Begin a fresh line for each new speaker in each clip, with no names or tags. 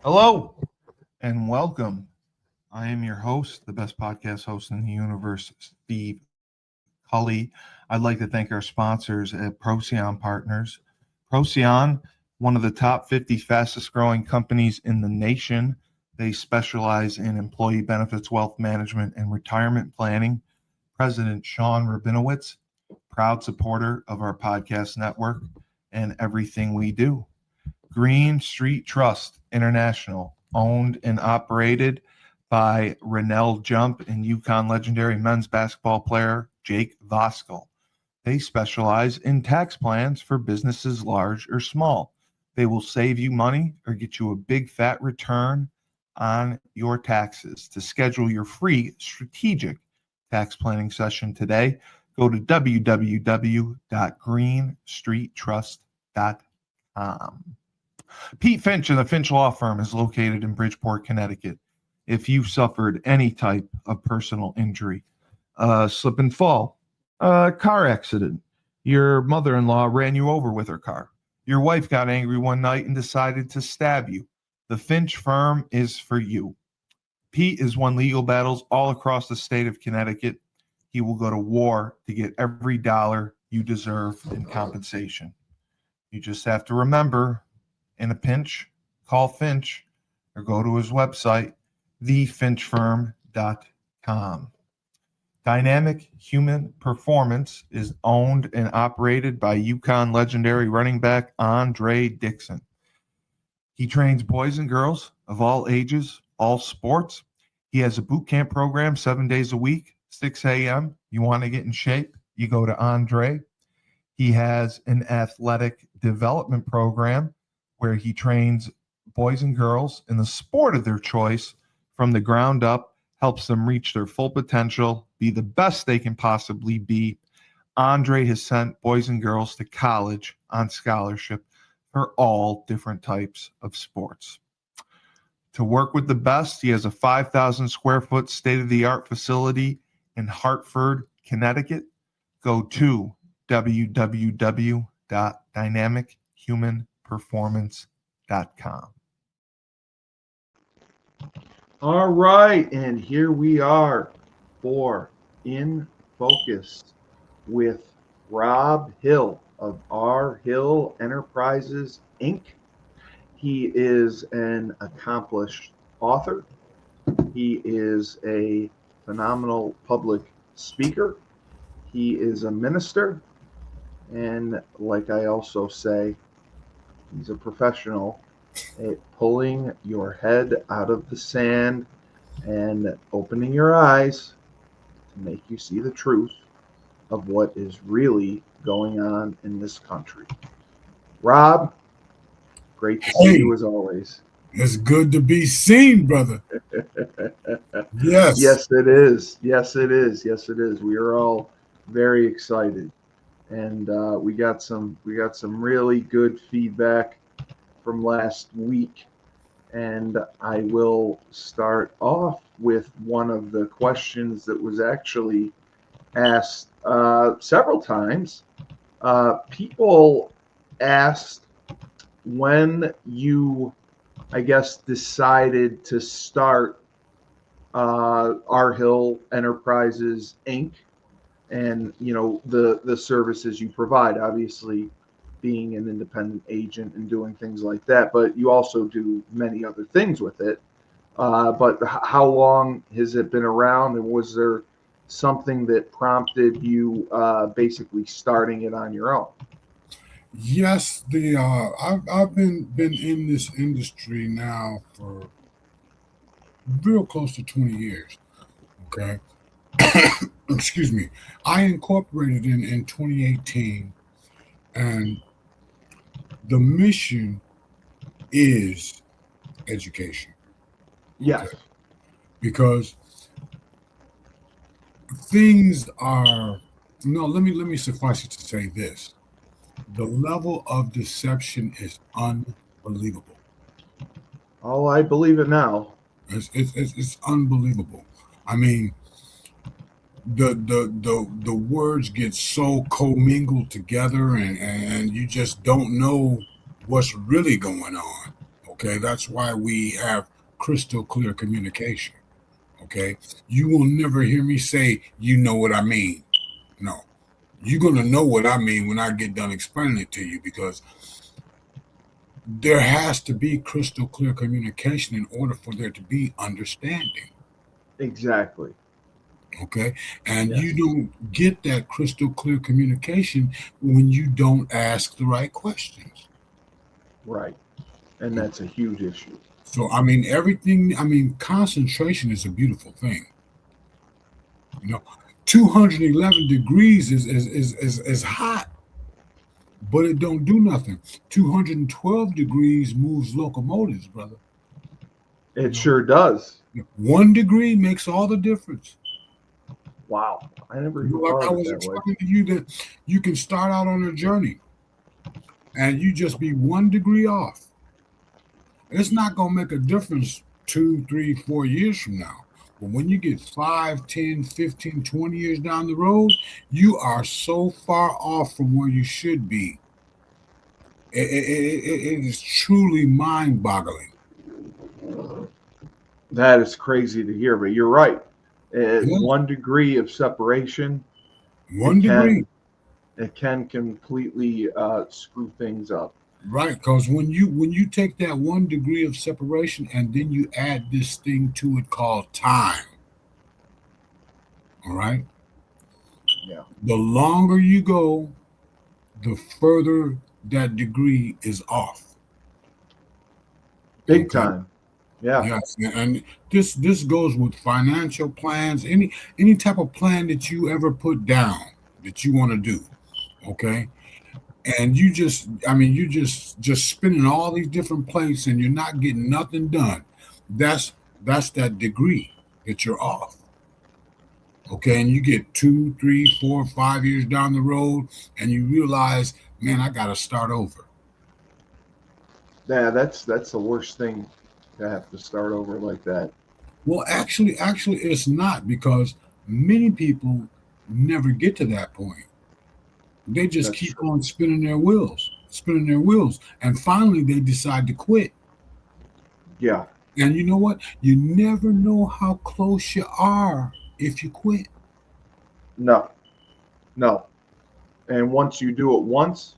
Hello and welcome. I am your host, the best podcast host in the universe, Steve Cully. I'd like to thank our sponsors at Procyon Partners. Procyon, one of the top 50 fastest growing companies in the nation. They specialize in employee benefits, wealth management, and retirement planning. President Sean Rabinowitz, proud supporter of our podcast network and everything we do. Green Street Trust International, owned and operated by Rennell Jump and UConn legendary men's basketball player Jake Voskuhl. They specialize in tax plans for businesses large or small. They will save you money or get you a big fat return on your taxes. To schedule your free strategic tax planning session today, go to www.greenstreettrust.com. Pete Finch and the Finch Law Firm is located in Bridgeport, Connecticut. If you've suffered any type of personal injury, slip and fall, car accident, your mother-in-law ran you over with her car, your wife got angry one night and decided to stab you, the Finch Firm is for you. Pete has won legal battles all across the state of Connecticut. He will go to war to get every dollar you deserve in compensation. You just have to remember, in a pinch, call Finch or go to his website, thefinchfirm.com. Dynamic Human Performance is owned and operated by UConn legendary running back Andre Dixon. He trains boys and girls of all ages, all sports. He has a boot camp program 7 days a week, 6 a.m. You want to get in shape, you go to Andre. He has an athletic development program where he trains boys and girls in the sport of their choice from the ground up, helps them reach their full potential, be the best they can possibly be. Andre has sent boys and girls to college on scholarship for all different types of sports. To work with the best, he has a 5,000 square foot state-of-the-art facility in Hartford, Connecticut. Go to www.dynamichumanperformance.com. All right, and here we are for In Focus with Robb Hill of R. Hill Enterprises, Inc. He is an accomplished author. He is a phenomenal public speaker. He is a minister. And like I also say, he's a professional at pulling your head out of the sand and opening your eyes to make you see the truth of what is really going on in this country. Robb, great to see you as always.
It's good to be seen, brother. Yes.
Yes, it is. Yes, it is. Yes, it is. We are all very excited. And we got some really good feedback from last week, and I will start off with one of the questions that was actually asked several times. People asked when you, I guess, decided to start R. Hill Enterprises, Inc., and the services you provide, obviously being an independent agent and doing things like that, but you also do many other things with it. But how long has it been around, and was there something that prompted you basically starting it on your own?
Yes, I've been in this industry now for real close to 20 years. Okay. Excuse me. I incorporated in 2018, and the mission is education.
Yes.
Okay? Because things are let me suffice it to say this. The level of deception is unbelievable.
Oh, I believe it now.
It's unbelievable. I mean, the words get so commingled together, and you just don't know what's really going on. Okay, that's why we have crystal clear communication. Okay, you will never hear me say, "You know what I mean." No, you're gonna know what I mean when I get done explaining it to you, because there has to be crystal clear communication in order for there to be understanding.
Exactly.
Okay, and you
Yes.
don't get that crystal clear communication when you don't ask the right questions.
Right. And that's a huge issue.
So I mean, everything. I mean, concentration is a beautiful thing. You know, 211 degrees is hot, but it don't do nothing. 212 degrees moves locomotives, brother. You
It
know,
sure does.
1 degree makes all the difference.
Wow. I never
You know,
even
like
thought
I
of it
was
that way.
explaining to you, that you can start out on a journey and you just be 1 degree off. It's not going to make a difference 2, 3, 4 years from now. But when you get 5, 10, 15, 20 years down the road, you are so far off from where you should be. It is truly mind boggling.
That is crazy to hear, but you're right. At
Yeah,
1 degree of separation, it
1 degree.
can it can completely screw things up.
Right, because when you take that 1 degree of separation and then you add this thing to it called time, all right,
Yeah.
the longer you go, the further that degree is off.
Big
Okay.
time. Yeah.
Yes, and this goes with financial plans, any type of plan that you ever put down that you want to do. Okay. And you just, I mean, you just spinning all these different plates and you're not getting nothing done. That's that degree that you're off. Okay, and you get 2, 3, 4, 5 years down the road and you realize, man, I gotta start over.
Yeah, that's the worst thing, to have to start over like that.
Well, actually it's not, because many people never get to that point. They just
That's
keep
true.
on spinning their wheels, and finally they decide to quit.
Yeah.
And you know what? You never know how close you are if you quit.
No. No. And once you do it once,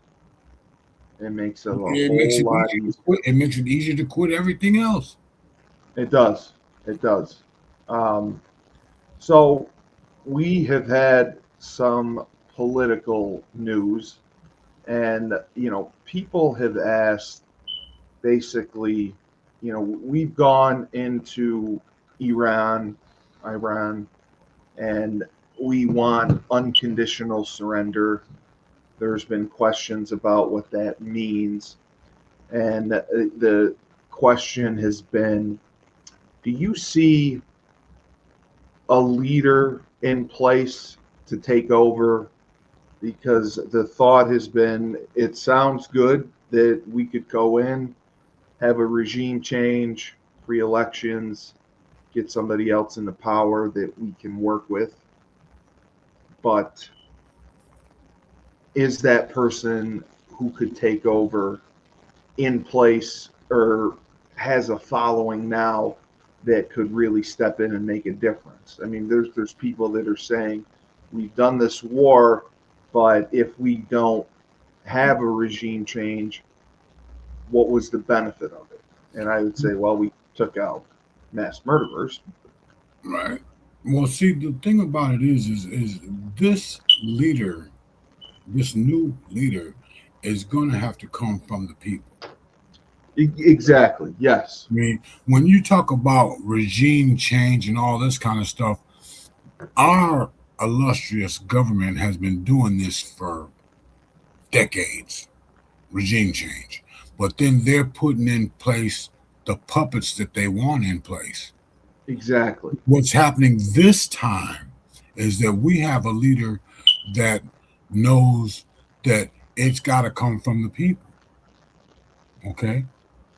it makes it a
It makes
whole
it
lot
easier to
easier.
quit. It makes it easier to quit everything else.
It does. It does. Um, so we have had some political news, and people have asked, basically, we've gone into Iran, and we want unconditional surrender. There's been questions about what that means, and the question has been, do you see a leader in place to take over? Because the thought has been, it sounds good that we could go in, have a regime change, free elections, get somebody else into power that we can work with. But is that person who could take over in place, or has a following now that could really step in and make a difference? I mean, there's people that are saying, we've done this war, but if we don't have a regime change, what was the benefit of it? And I would say, well, we took out mass murderers.
Right. Well, see, the thing about it is this leader, this new leader, is going to have to come from the people.
Exactly. Yes.
I mean, when you talk about regime change and all this kind of stuff, our illustrious government has been doing this for decades, regime change. But then they're putting in place the puppets that they want in place.
Exactly.
What's happening this time is that we have a leader that knows that it's got to come from the people. Okay.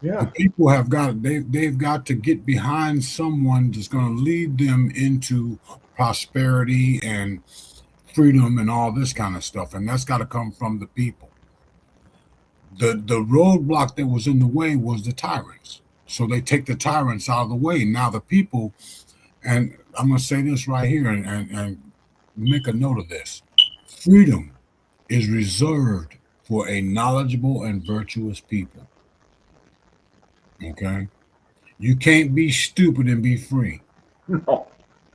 The
Yeah.
people have got they've got to get behind someone that's going to lead them into prosperity and freedom and all this kind of stuff, and that's got to come from the people. The roadblock that was in the way was the tyrants. So they take the tyrants out of the way. Now the people, and I'm going to say this right here and make a note of this. Freedom is reserved for a knowledgeable and virtuous people. Okay? You can't be stupid and be free.
No.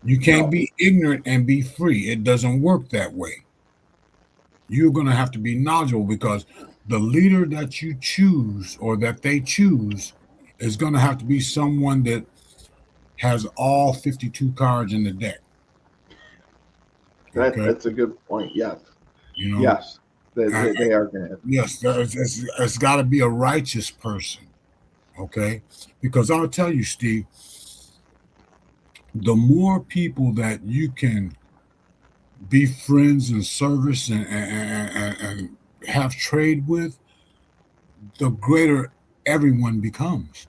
You can't be ignorant and be free. It doesn't work that way. You're going to have to be knowledgeable, because the leader that you choose or that they choose is going to have to be someone that has all 52 cards in the deck.
That's a good point. Yes.
You know?
Yes. They are going to have.
Yes, it's got to be a righteous person. Okay? Because I'll tell you, Steve, the more people that you can be friends and service and have trade with, the greater everyone becomes.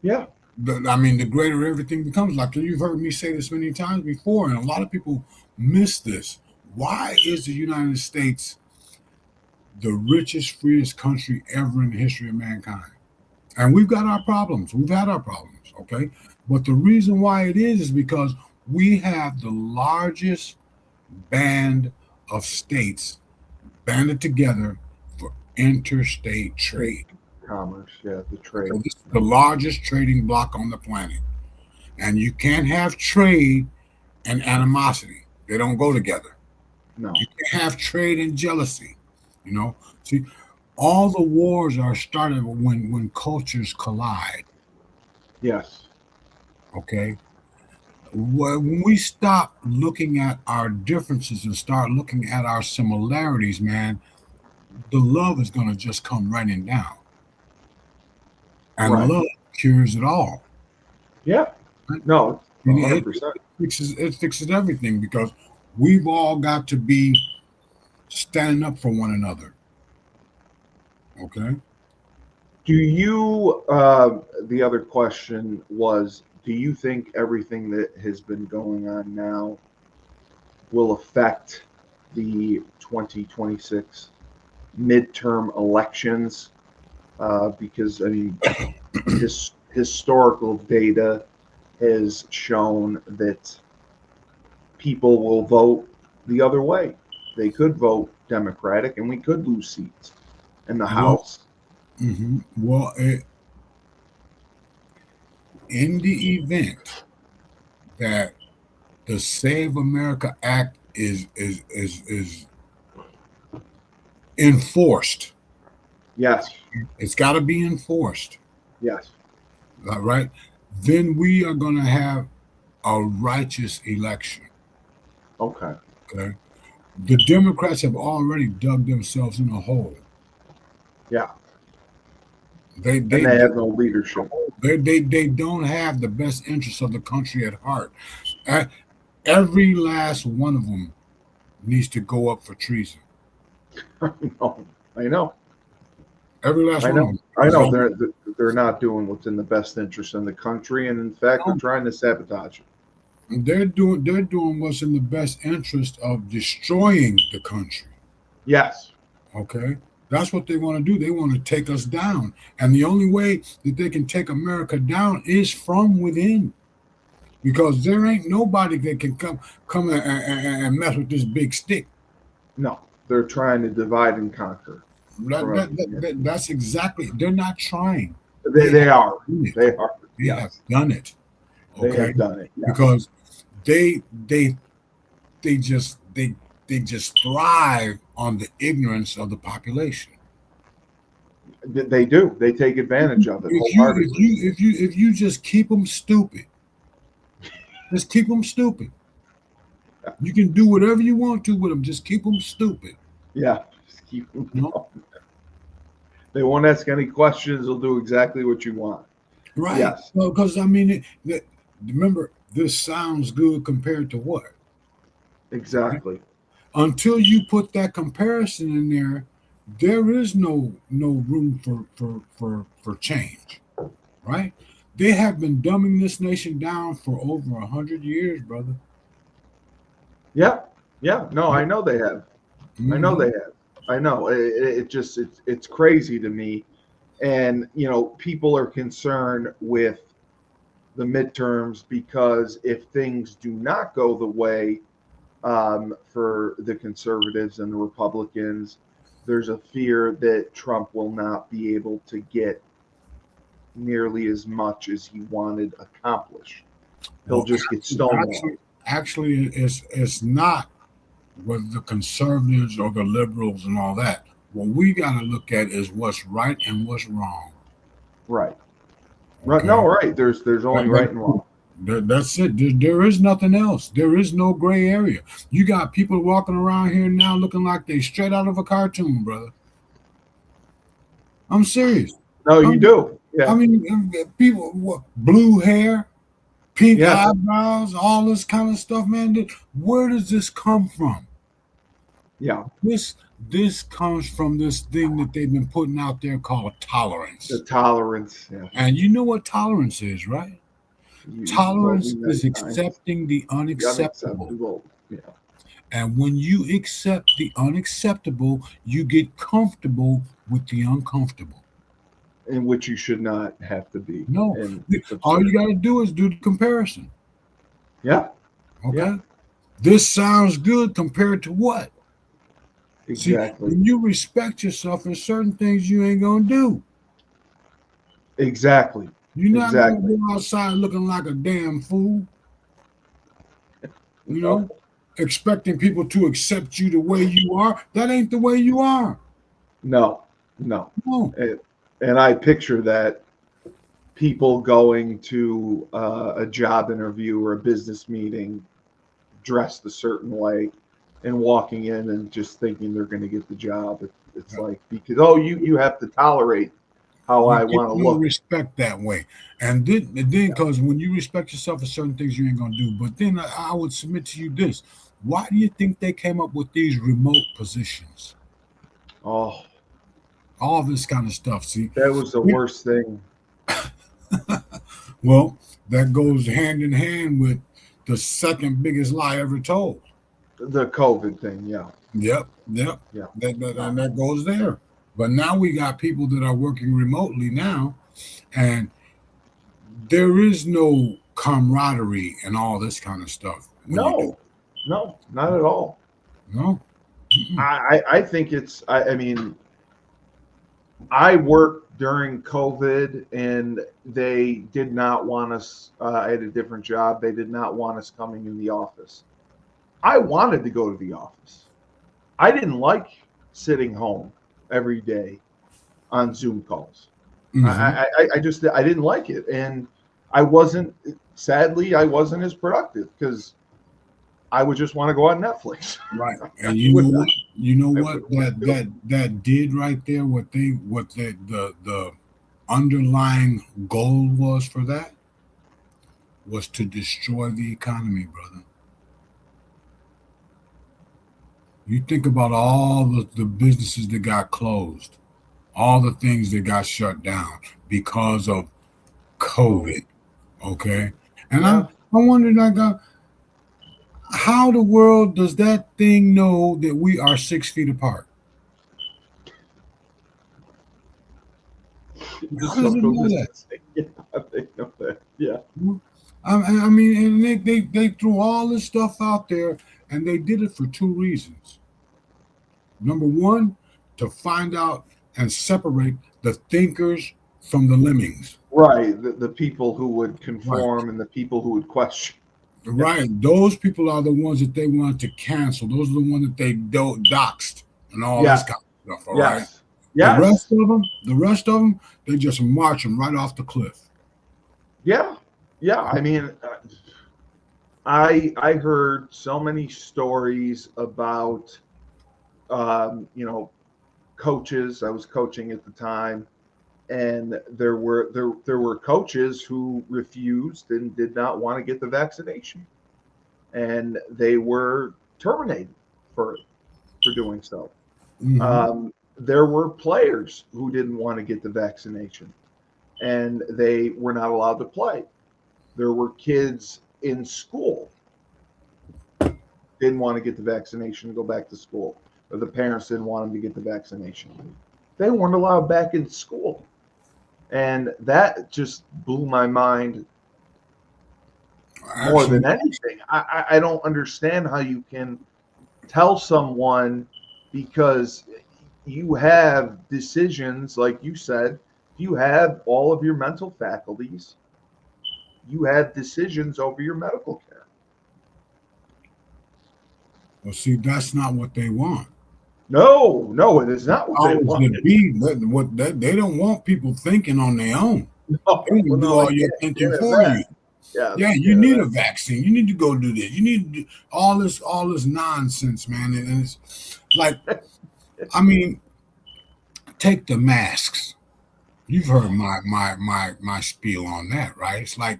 Yeah.
The greater everything becomes. Like, you've heard me say this many times before, and a lot of people miss this. Why is the United States the richest, freest country ever in the history of mankind? And we've got our problems. We've had our problems, okay? But the reason why it is because we have the largest band of states banded together for interstate trade.
Commerce, yeah, the trade.
So this is the largest trading bloc on the planet. And you can't have trade and animosity. They don't go together.
No.
You can't have trade and jealousy. You know, see, all the wars are started when cultures collide.
Yes.
Okay. When we stop looking at our differences and start looking at our similarities, man, the love is going to just come running down. And
Right.
love cures it all.
Yeah. No,
And
100%.
it fixes everything, because we've all got to be standing up for one another. Okay.
Do you, the other question was, do you think everything that has been going on now will affect the 2026 midterm elections? Because, I mean, historical data has shown that people will vote the other way. They could vote Democratic, and we could lose seats in the House.
Mm-hmm. Well, in the event that the Save America Act is enforced,
Yes.
it's got to be enforced,
Yes.
right? Then we are going to have a righteous election.
Okay.
Okay. The Democrats have already dug themselves in a hole.
Yeah.
They
have no leadership.
They don't have the best interests of the country at heart. Every last one of them needs to go up for treason.
I know.
Every last one of them.
I know. They're not doing what's in the best interest in the country, and in fact, they're trying to sabotage it.
They're doing what's in the best interest of destroying the country.
Yes.
Okay. That's what they want to do. They want to take us down. And the only way that they can take America down is from within. Because there ain't nobody that can come and mess with this big stick.
No, they're trying to divide and conquer.
That's exactly. They're not trying.
They are. They are.
They have done it. Okay?
They have done it. Yeah.
Because they just thrive on the ignorance of the population.
They do. They take advantage of it.
If you just keep them stupid, just keep them stupid. You can do whatever you want to with them. Just keep them stupid.
Yeah, just keep them. No. They won't ask any questions. They'll do exactly what you want.
Right.
Yes.
Because I mean, remember, this sounds good compared to what?
Exactly.
Right? Until you put that comparison in there, there is no room for change, right? They have been dumbing this nation down for over 100 years, brother.
Yeah. No, I know they have.
Mm-hmm.
I know they have. I know. It's crazy to me. And, people are concerned with the midterms because if things do not go the way for the conservatives and the Republicans, there's a fear that Trump will not be able to get nearly as much as he wanted accomplished. He'll
Well,
just get stonewalled.
actually, it's not with the conservatives or the liberals and all that. What we got to look at is what's right and what's wrong.
Right. Right.
Okay?
No, right. There's only right and wrong.
That's it. There is nothing else. There is no gray area. You got people walking around here now looking like they straight out of a cartoon, brother. I'm serious.
No, you do. Yeah.
I mean, people, blue hair, pink
Yes.
eyebrows, all this kind of stuff, man. Where does this come from?
Yeah.
This comes from this thing that they've been putting out there called tolerance.
The tolerance. Yeah.
And you know what tolerance is, right? Tolerance is accepting the unacceptable.
Yeah.
And when you accept the unacceptable, you get comfortable with the uncomfortable.
In which you should not have to be.
No.
And
all you got to do is do the comparison.
Yeah.
Okay.
Yeah.
This sounds good compared to what?
Exactly.
See, when you respect yourself, there's certain things you ain't going to do.
Exactly.
You're not going to go outside looking like a damn fool. Expecting people to accept you the way you are. That ain't the way you are.
No. And I picture that people going to a job interview or a business meeting dressed a certain way and walking in and just thinking they're going to get the job. It's like, because, you have to tolerate how I want to look.
Respect that way. And then because when you respect yourself for certain things you ain't going to do. But then I would submit to you this. Why do you think they came up with these remote positions?
Oh.
All this kind of stuff. See,
that was the worst thing.
Well, that goes hand in hand with the second biggest lie ever told.
The COVID thing, yeah.
Yep.
Yeah.
And that goes there. But now we got people that are working remotely now, and there is no camaraderie and all this kind of stuff.
No, not at all.
No.
I think it's, I mean, I worked during COVID and they did not want us, I had a different job. They did not want us coming in the office. I wanted to go to the office. I didn't like sitting home every day on Zoom calls. Mm-hmm. I didn't like it. And sadly, I wasn't as productive because I would just want to go on Netflix.
Right. And you know what that did right there, what the underlying goal was for that was to destroy the economy, brother. You think about all the businesses that got closed, all the things that got shut down because of COVID. Okay. And I wondered, how the world does that thing know that we are 6 feet apart? How does it know that?
Yeah, they know that. Yeah.
I mean, and they threw all this stuff out there, and they did it for two reasons. Number one, to find out and separate the thinkers from the lemmings.
Right. The people who would conform and the people who would question.
Right. Those people are the ones that they wanted to cancel. Those are the ones that they doxed and all this kind of stuff. All right.
Yes.
The rest of them, they just march them right off the cliff.
Yeah. Yeah. I mean, I heard so many stories about, coaches. I was coaching at the time, and there were coaches who refused and did not want to get the vaccination, and they were terminated for doing so. Mm-hmm. There were players who didn't want to get the vaccination, and they were not allowed to play. There were kids in school didn't want to get the vaccination to go back to school. or the parents didn't want them to get the vaccination. They weren't allowed back in school. And that just blew my mind more than anything. I don't understand how you can tell someone, because you have decisions, like you said, you have all of your mental faculties, you have decisions over your medical care.
Well, see, that's not what they want.
No, it is not what they want.
They don't want people thinking on their own.
No,
They can do all your thinking for you. Yeah, you need a vaccine. You need to go do this. You need to do all this nonsense, man. And it's like, I mean, take the masks. You've heard my spiel on that, right? It's like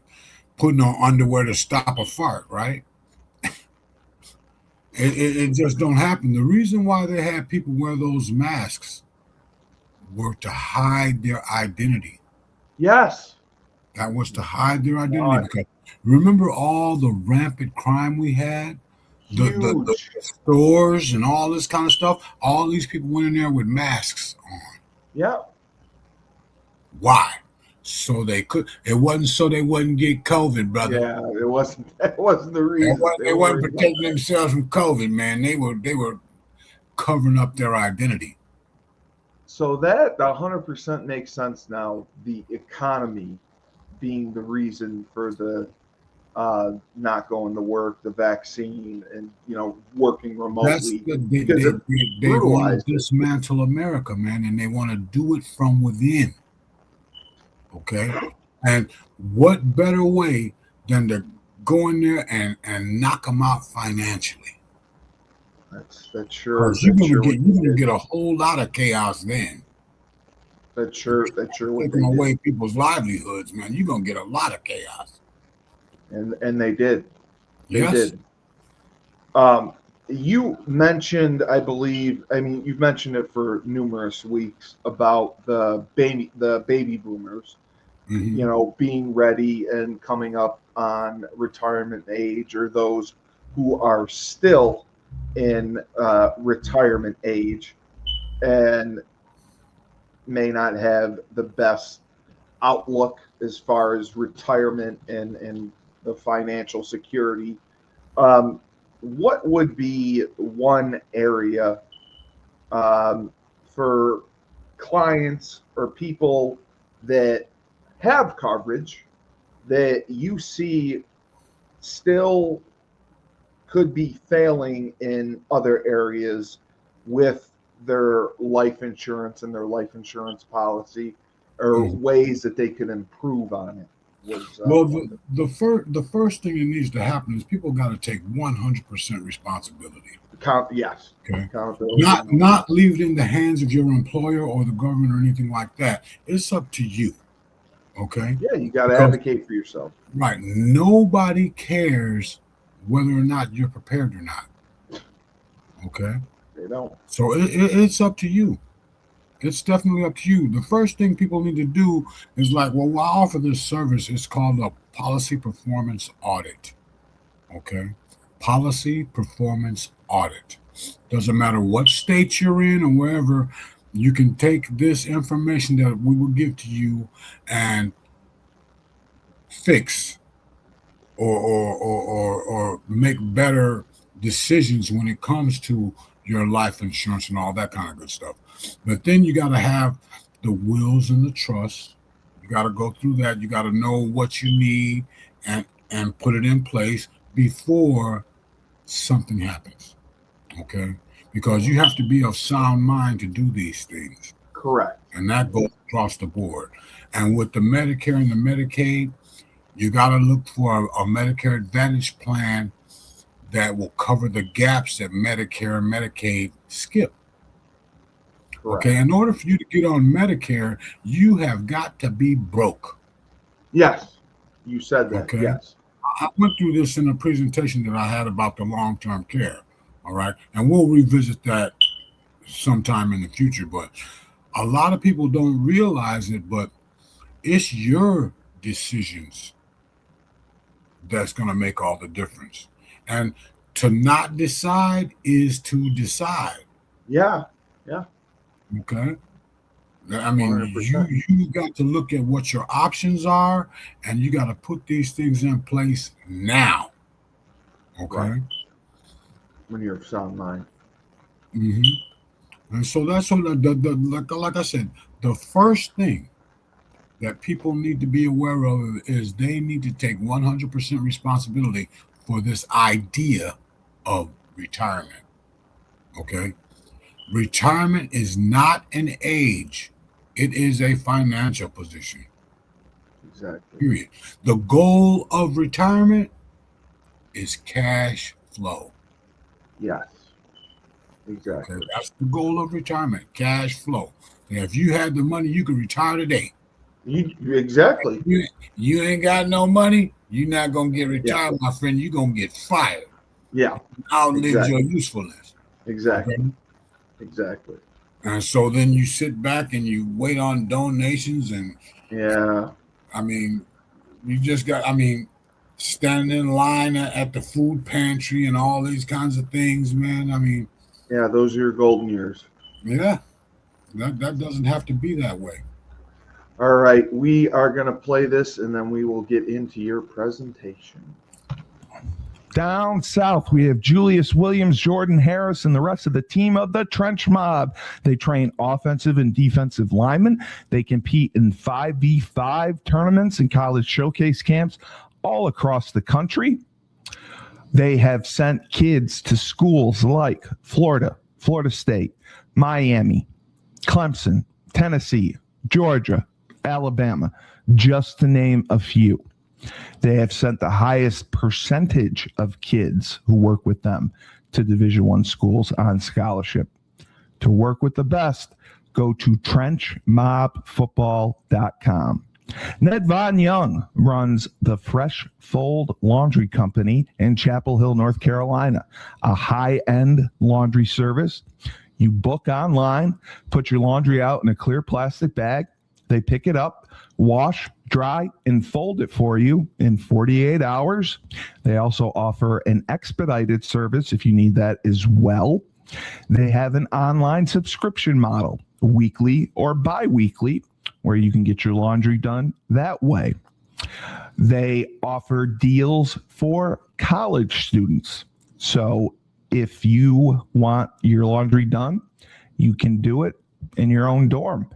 putting on underwear to stop a fart, right? It just don't happen. The reason why they had people wear those masks were to hide their identity.
Yes.
That was to hide their identity. Because remember all the rampant crime we had? The stores and all this kind of stuff? All these people went in there with masks on.
Yeah.
Why? So they could. It wasn't so they wouldn't get COVID, brother.
Yeah, it wasn't. That wasn't the reason.
They weren't protecting themselves from COVID, man. They were covering up their identity.
So that 100% makes sense now. The economy being the reason for the not going to work, the vaccine, and working remotely.
They want to dismantle America, man, and they want to do it from within. Okay, and what better way than to go in there and knock them out financially?
That's sure.
You're gonna get a whole lot of chaos then.
That's sure.
Taking away people's livelihoods, man. You're gonna get a lot of chaos.
And they did. They
yes.
did. You mentioned, I believe, you've mentioned it for numerous weeks about the baby boomers, being ready and coming up on retirement age, or those who are still in retirement age and may not have the best outlook as far as retirement and the financial security. What would be one area for clients or people that have coverage that you see still could be failing in other areas with their life insurance and their life insurance policy, or ways that they can improve on it?
The first thing that needs to happen is people got to take 100% responsibility.
Yes.
Okay. Not leave it in the hands of your employer or the government or anything like that. It's up to you. Okay.
Yeah, you got to advocate for yourself.
Right. Nobody cares whether or not you're prepared or not. Okay.
They don't.
So it's up to you. It's definitely up to you. The first thing people need to do is I offer this service. It's called a policy performance audit. Okay? Policy performance audit. Doesn't matter what state you're in or wherever, you can take this information that we will give to you and fix or make better decisions when it comes to your life insurance and all that kind of good stuff. But then you got to have the wills and the trusts. You got to go through that. You got to know what you need and put it in place before something happens. Okay? Because you have to be of sound mind to do these things.
Correct.
And that goes across the board. And with the Medicare and the Medicaid, you got to look for a Medicare Advantage plan that will cover the gaps that Medicare and Medicaid skip. Correct. Okay, in order for you to get on Medicare, you have got to be broke.
Yes, you said that.
Okay.
Yes.
I went through this in a presentation that I had about the long-term care. All right, and we'll revisit that sometime in the future. But a lot of people don't realize it, but it's your decisions that's going to make all the difference. And to not decide is to decide.
Yeah.
Okay. I mean,
100%.
you got to look at what your options are, and you got to put these things in place now. Okay.
Right. When you're of sound mind.
hmm And so that's what like I said, the first thing that people need to be aware of is they need to take 100% responsibility for this idea of retirement. Okay. Retirement is not an age, it is a financial position.
Exactly.
Period. The goal of retirement is cash flow.
Yes. Exactly.
Okay, that's the goal of retirement, cash flow. And if you had the money, you could retire today.
Exactly.
You ain't got no money, you're not gonna get retired,
Yeah.
my friend. You're gonna get fired.
Yeah.
Outlive
Exactly.
your usefulness.
Exactly.
Okay?
Exactly.
And so then you sit back and you wait on donations, and
Yeah.
I mean, you just got, standing in line at the food pantry and all these kinds of things, man. I mean,
Yeah. Those are your golden years.
yeah, that doesn't have to be that way.
All right. We are going to play this and then we will get into your presentation.
Down south, we have Julius Williams, Jordan Harris, and the rest of the team of the Trench Mob. They train offensive and defensive linemen. They compete in 5v5 tournaments and college showcase camps all across the country. They have sent kids to schools like Florida, Florida State, Miami, Clemson, Tennessee, Georgia, Alabama, just to name a few. They have sent the highest percentage of kids who work with them to Division I schools on scholarship. To work with the best, go to trenchmobfootball.com. Ned Von Young runs the Fresh Fold Laundry Company in Chapel Hill, North Carolina, a high-end laundry service. You book online, put your laundry out in a clear plastic bag. They pick it up, wash, dry, and fold it for you in 48 hours. They also offer an expedited service if you need that as well. They have an online subscription model, weekly or bi-weekly, where you can get your laundry done that way. They offer deals for college students. So if you want your laundry done, you can do it in your own dorm.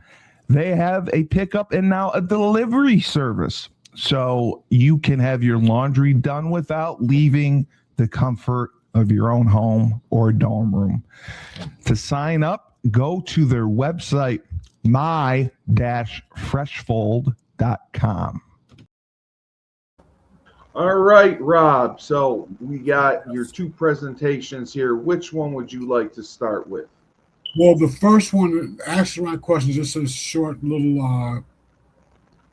They have a pickup and now a delivery service. So you can have your laundry done without leaving the comfort of your own home or dorm room. To sign up, go to their website, my-freshfold.com.
All right, Rob. So we got your two presentations here. Which one would you like to start with?
Well, the first one, answer my question, just a short little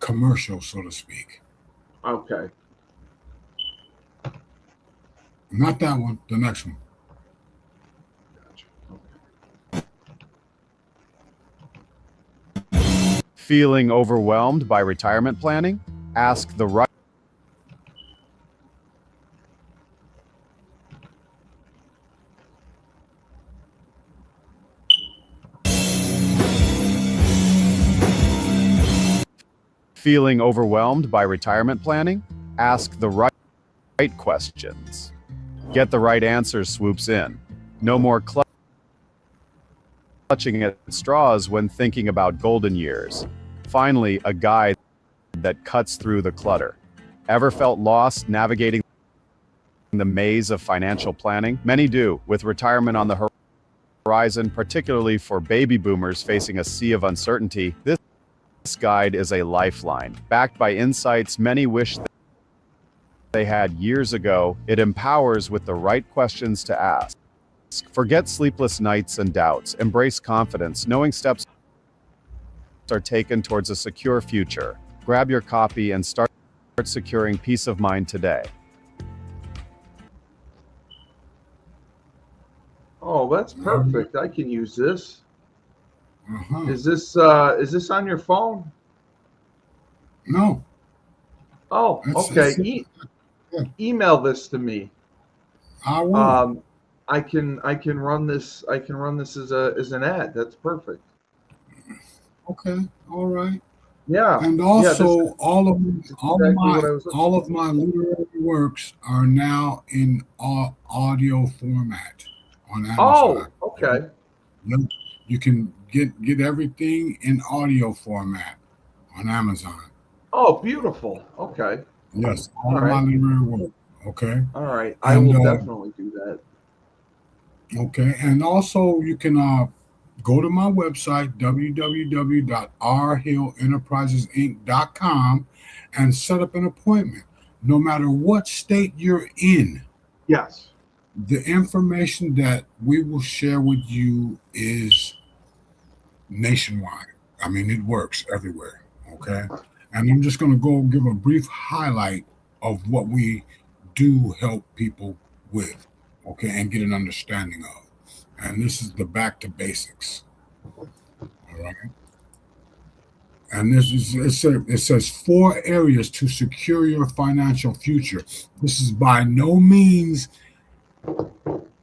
commercial, so to speak.
Okay.
Not that one, the next one.
Gotcha. Okay.
Feeling overwhelmed by retirement planning? Ask the right. Feeling overwhelmed by retirement planning? Ask the right questions. Get the right answers swoops in. No more clutching at straws when thinking about golden years. Finally, a guide that cuts through the clutter. Ever felt lost navigating the maze of financial planning? Many do, with retirement on the horizon, particularly for baby boomers facing a sea of uncertainty. This guide is a lifeline, backed by insights many wish they had years ago. It empowers with the right questions to ask. Forget sleepless nights and doubts. Embrace confidence, knowing steps are taken towards a secure future. Grab your copy and start securing peace of mind today.
Oh, that's perfect. I can use this.
Uh-huh.
Is this on your phone?
No.
Oh, okay. Email this to me.
I will.
I can run this. I can run this as an ad. That's perfect.
Okay, all right.
Yeah.
And
Yeah. This
also,
is exactly what I was looking
all of
for.
my literary works are now in audio format on
Oh,
Amazon.
okay.
You can get everything in audio format on Amazon.
Oh, beautiful. Okay.
Yes,
All
all of my
right.
literary work. Okay,
All right. I
and
will definitely do that.
okay, and also you can go to my website www.rhillenterprisesinc.com and set up an appointment. No matter what state you're in,
Yes.
the information that we will share with you is nationwide. I mean, it works everywhere. Okay. And I'm just going to go give a brief highlight of what we do help people with. Okay. And get an understanding of. And this is the back to basics. All right. And this is it says 4 areas to secure your financial future. This is by no means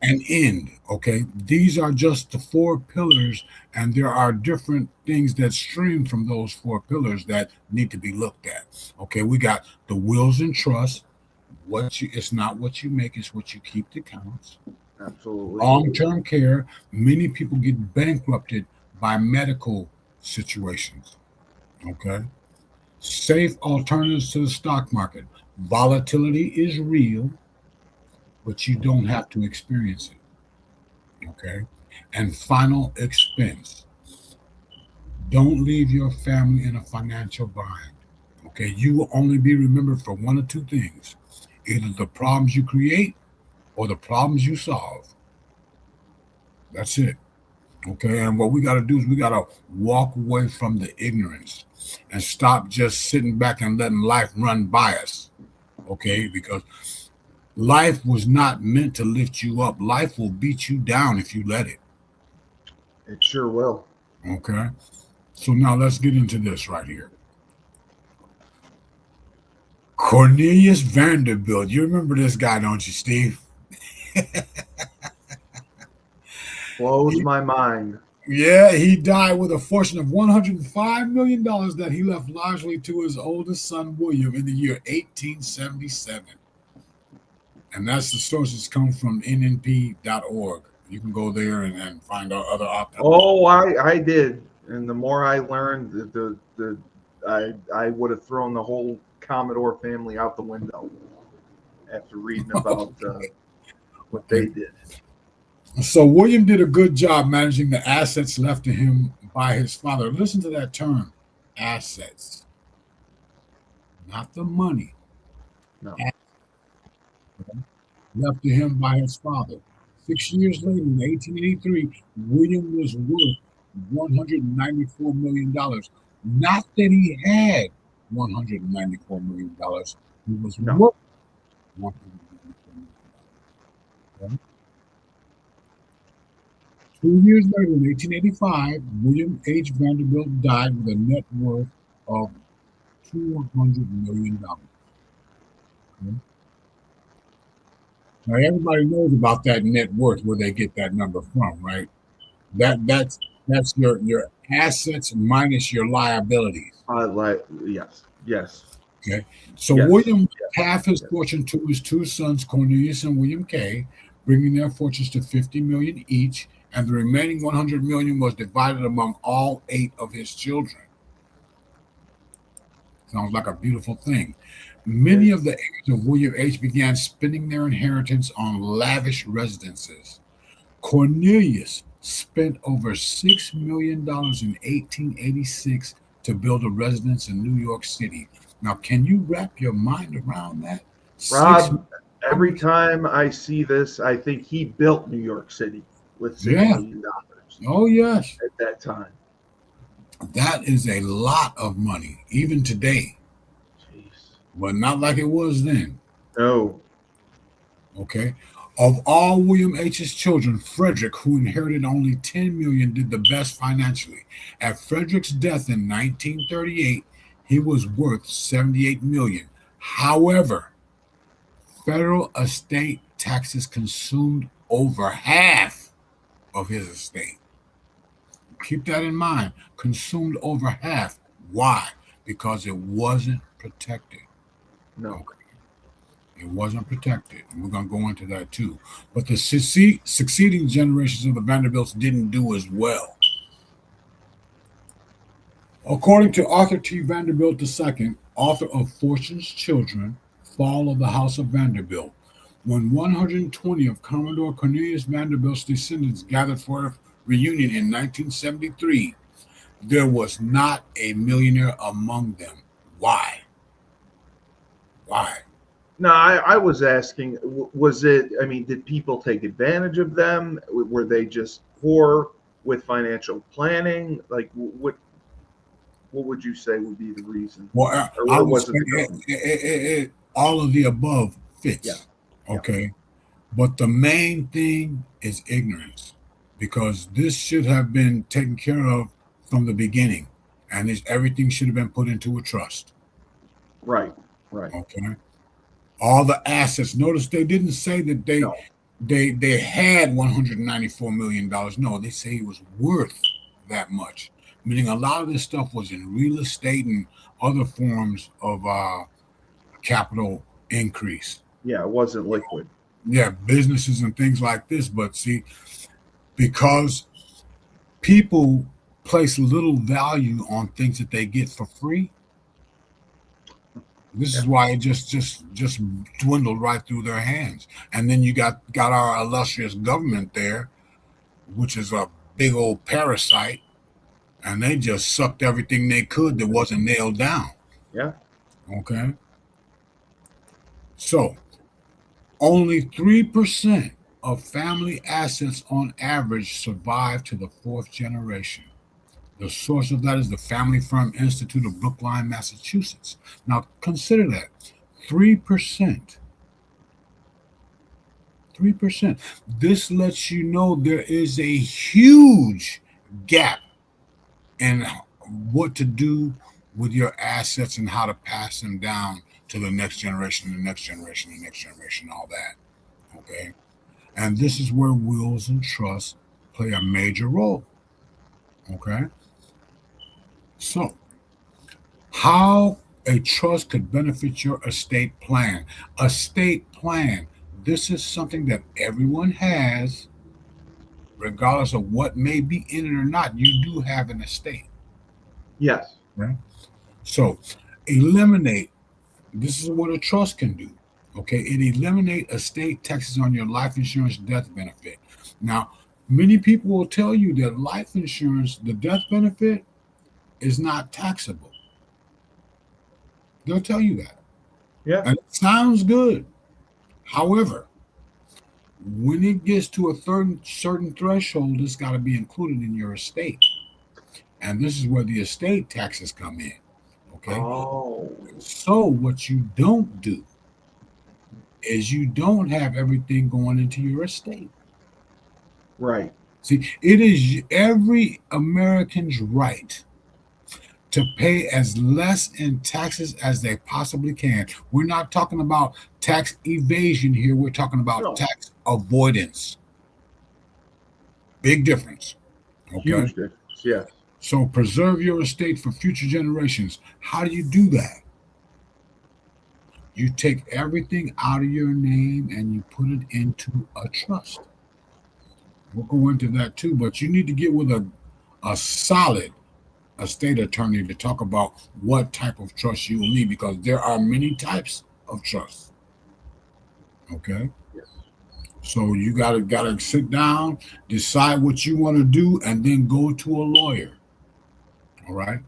an end. Okay, these are just the 4 pillars, and there are different things that stream from those 4 pillars that need to be looked at. Okay, we got the wills and trusts. It's not what you make, it's what you keep that counts.
Absolutely.
Long-term care. Many people get bankrupted by medical situations. Okay. Safe alternatives to the stock market. Volatility is real, but you don't have to experience it. Okay. And final expense. Don't leave your family in a financial bind. Okay. You will only be remembered for 1 or 2 things, either the problems you create or the problems you solve. That's it. Okay. And what we got to do is we got to walk away from the ignorance and stop just sitting back and letting life run by us. Okay. Because life was not meant to lift you up. Life will beat you down if you let it.
It sure will.
Okay. So now let's get into this right here. Cornelius Vanderbilt. You remember this guy, don't you, Steve?
Blows my mind.
Yeah, he died with a fortune of $105 million that he left largely to his oldest son, William, in the year 1877. And that's the sources come from nnp.org. You can go there and find out other options.
Oh, I did, and the more I learned, I would have thrown the whole Commodore family out the window after reading about what they did.
So William did a good job managing the assets left to him by his father. Listen to that term, assets, not the money.
No.
Left to him by his father. 6 years later, in 1883, William was worth $194 million. Not that he had $194 million. He was worth $194 million. Okay? 2 years later, in 1885, William H. Vanderbilt died with a net worth of $200 million. Okay? Now everybody knows about that net worth, where they get that number from, right? That's your assets minus your liabilities.
Yes.
Okay. So
Yes.
William half his fortune to his 2 sons, Cornelius and William K., bringing their fortunes to $50 million each, and the remaining $100 million was divided among all 8 of his children. Sounds like a beautiful thing. Many of the heirs of William H. began spending their inheritance on lavish residences. Cornelius spent over $6 million in 1886 to build a residence in New York City. Now, can you wrap your mind around that?
Rob, every time I see this, I think he built New York City with $6 million.
Oh, yes.
At that time.
That is a lot of money, even today.
Jeez.
But not like it was then.
No.
Okay. Of all William H.'s children, Frederick, who inherited only $10 million, did the best financially. At Frederick's death in 1938, he was worth $78 million. However, federal estate taxes consumed over half of his estate. Keep that in mind. Consumed over half. Why? Because it wasn't protected.
No.
Okay. It wasn't protected. And we're going to go into that too. But the succeeding generations of the Vanderbilts didn't do as well. According to Arthur T. Vanderbilt II, author of Fortune's Children, Fall of the House of Vanderbilt, when 120 of Commodore Cornelius Vanderbilt's descendants gathered for a reunion in 1973, there was not a millionaire among them. Why? Why?
No, I was asking, was it, I mean, did people take advantage of them? Were they just poor with financial planning? Like, what would you say would be the reason?
Well,
Or
I would
was
say
it the government?
all of the above fits.
Yeah.
Okay. But the main thing is ignorance, because this should have been taken care of from the beginning, and everything should have been put into a trust.
Right.
Okay. All the assets. Notice they didn't say that they had $194 million. No, they say it was worth that much. Meaning a lot of this stuff was in real estate and other forms of capital increase.
Yeah, it wasn't liquid.
Yeah, businesses and things like this. But see, because people place little value on things that they get for free, this is why it just dwindled right through their hands. And then you got our illustrious government there, which is a big old parasite, and they just sucked everything they could that wasn't nailed down.
Yeah.
Okay. So only 3% of family assets on average survive to the fourth generation. The source of that is the Family Firm Institute of Brookline, Massachusetts. Now consider that. 3%. 3%. This lets you know there is a huge gap in what to do with your assets and how to pass them down to the next generation, the next generation, the next generation, all that. Okay. And this is where wills and trusts play a major role. Okay. So, how a trust could benefit your estate plan. Estate plan. This is something that everyone has, regardless of what may be in it or not. You do have an estate.
Yes.
Right? So, eliminate. This is what a trust can do. Okay, it eliminates estate taxes on your life insurance death benefit. Now, many people will tell you that life insurance, the death benefit, is not taxable. They'll tell you that.
Yeah.
And it sounds good. However, when it gets to a certain threshold, it's got to be included in your estate. And this is where the estate taxes come in. Okay.
Oh.
So what you don't do is you don't have everything going into your estate.
Right.
See, it is every American's right to pay as less in taxes as they possibly can. We're not talking about tax evasion here. We're talking about tax avoidance. Big difference. Okay?
Huge difference. Yes.
So preserve your estate for future generations. How do you do that? You take everything out of your name and you put it into a trust. We'll go into that too, but you need to get with a solid estate attorney to talk about what type of trust you will need, because there are many types of trusts. Okay?
Yes.
So you gotta sit down, decide what you want to do, and then go to a lawyer. All right?